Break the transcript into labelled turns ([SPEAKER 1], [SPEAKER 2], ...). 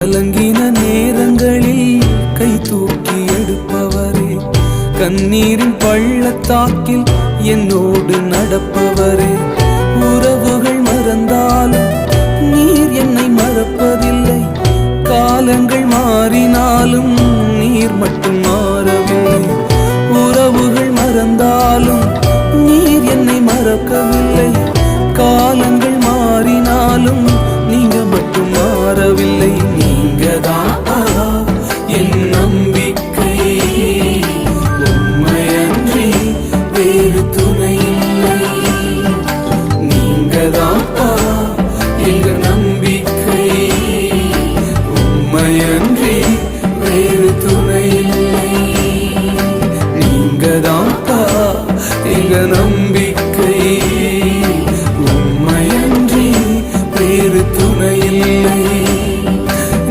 [SPEAKER 1] கலங்கின நேரங்களில் கை தூக்கி எடுப்பவரே, கண்ணீரின் பள்ளத்தாக்கில் என்னோடு நடப்பவரே, உறவுகள் மறந்தாலும் நீர் என்னை மறப்பதில்லை, காலங்கள் மாறினாலும் நீர் மட்டும் மாறவில்லை, உறவுகள் மறந்தாலும் நீர் என்னை மறக்கவில்லை, காலங்கள் மாறினாலும் நீங்க மட்டும் மாறவில்லை. நீங்கதான் என் நம்பிக்கை, உண்மையன்றி வேறு துணை இல்லை. நீங்கதான் எங்க நம்பிக்கை, உண்மையன்றி வேறு துணை இல்லை. நீங்கதான் எங்க நம்பிக்கை.